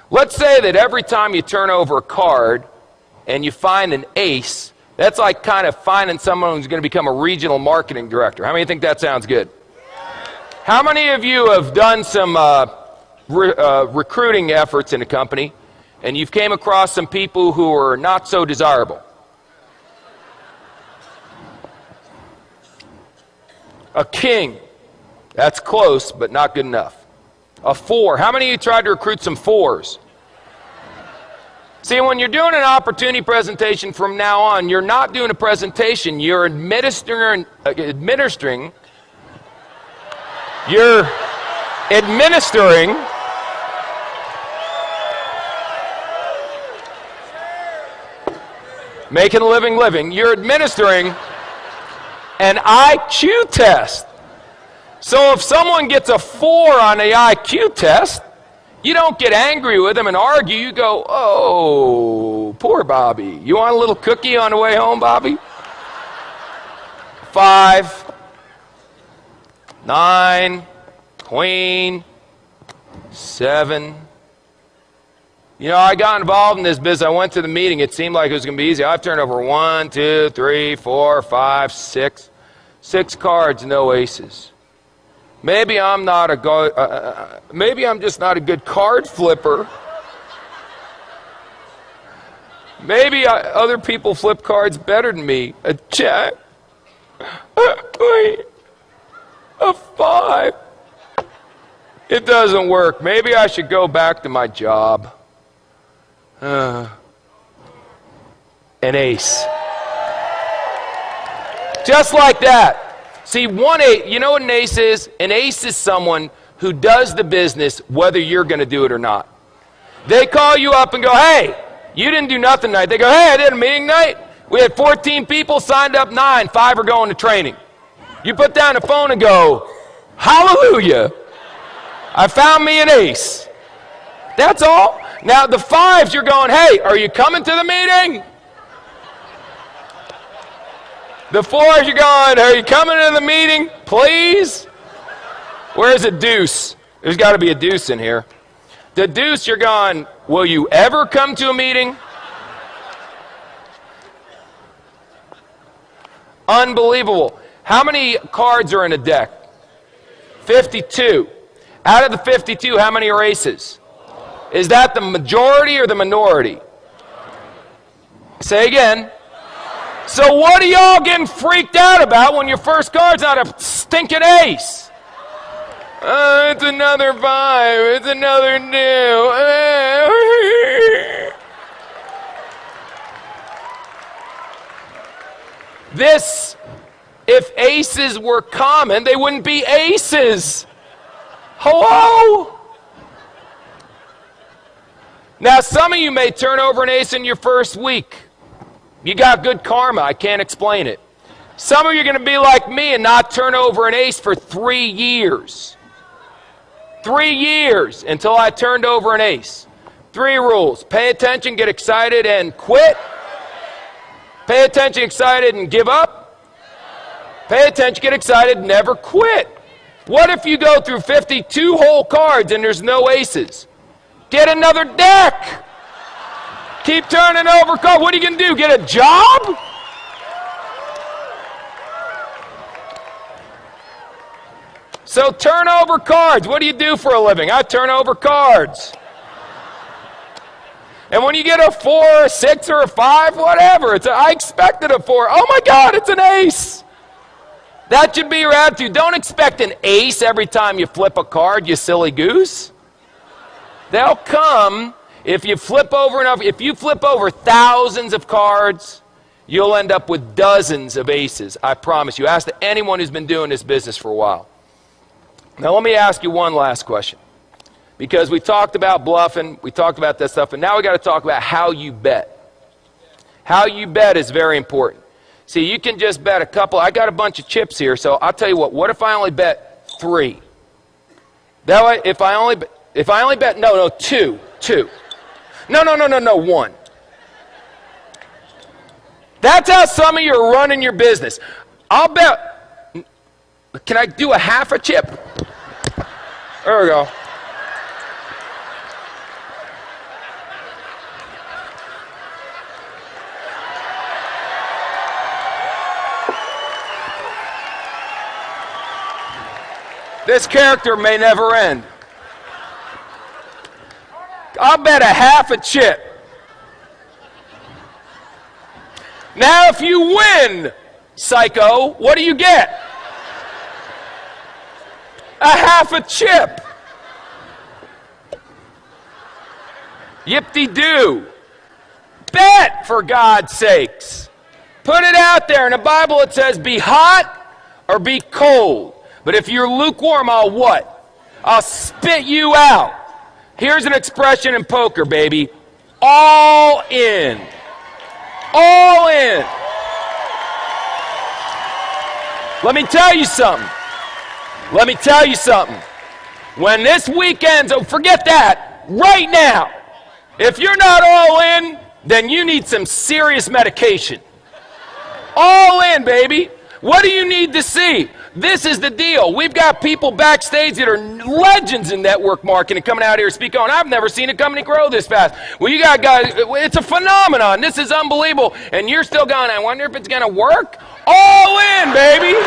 Let's say that every time you turn over a card and you find an ace, that's like kind of finding someone who's going to become a regional marketing director. How many think that sounds good? How many of you have done some recruiting efforts in a company and you've came across some people who are not so desirable? A king. That's close, but not good enough. A 4. How many of you tried to recruit some 4s? See, when you're doing an opportunity presentation from now on, you're not doing a presentation. You're administering making a living. You're administering an IQ test. So if someone gets a 4 on the IQ test, you don't get angry with them and argue. You go, oh, poor Bobby. You want a little cookie on the way home, Bobby? 5, 9, queen, 7. You know, I got involved in this business. I went to the meeting. It seemed like it was going to be easy. I've turned over 1, 2, 3, 4, 5, 6. 6 cards, no aces. Maybe I'm just not a good card flipper. Maybe other people flip cards better than me. A jack. A 5. It doesn't work. Maybe I should go back to my job. An ace. Just like that. See, 1 8, you know what an ace is? An ace is someone who does the business whether you're going to do it or not. They call you up and go, hey, you didn't do nothing tonight. They go, hey, I did a meeting night. We had 14 people, signed up 9, 5 are going to training. You put down the phone and go, hallelujah, I found me an ace. That's all. Now the 5s, you're going, hey, are you coming to the meeting? The 4s, you're going, are you coming to the meeting, please? Where's a deuce? There's got to be a deuce in here. The deuce, you're going, will you ever come to a meeting? Unbelievable. How many cards are in a deck? 52. Out of the 52, how many are aces? Is that the majority or the minority? Say again. So what are y'all getting freaked out about when your first card's not a stinking ace? It's another 5. It's another new. This, if aces were common, they wouldn't be aces. Hello? Now, some of you may turn over an ace in your first week. You got good karma. I can't explain it. Some of you are going to be like me and not turn over an ace for 3 years. 3 years until I turned over an ace. 3 rules. Pay attention, get excited, and quit. Pay attention, excited, and give up. Pay attention, get excited, never quit. What if you go through 52 whole cards and there's no aces? Get another deck. Keep turning over cards. What are you going to do? Get a job? So turn over cards. What do you do for a living? I turn over cards. And when you get a 4, a 6, or a 5, whatever, I expected a 4. Oh my God, it's an ace. That should be your attitude. Don't expect an ace every time you flip a card, you silly goose. They'll come. If you flip over enough, if you flip over thousands of cards, you'll end up with dozens of aces. I promise you. Ask anyone who's been doing this business for a while. Now let me ask you one last question. Because we talked about bluffing, we talked about that stuff, and now we got to talk about how you bet. How you bet is very important. See, you can just bet a couple. I got a bunch of chips here, so I'll tell you what if I only bet 3? That way, if I only bet, no, 2. No, 1. That's how some of you are running your business. I'll bet, can I do a half a chip? There we go. This character may never end. I'll bet a half a chip. Now, if you win, psycho, what do you get? A half a chip. Yip-de-doo. Bet, for God's sakes. Put it out there. In the Bible it says, be hot or be cold. But if you're lukewarm, I'll what? I'll spit you out. Here's an expression in poker, baby. All in. All in. Let me tell you something. Let me tell you something. When this weekend's over, forget that. Right now. If you're not all in, then you need some serious medication. All in, baby. What do you need to see? This is the deal. We've got people backstage that are legends in network marketing coming out here speaking on. I've never seen a company grow this fast. Well, you got guys, it's a phenomenon. This is unbelievable. And you're still going, I wonder if it's going to work? All in, baby.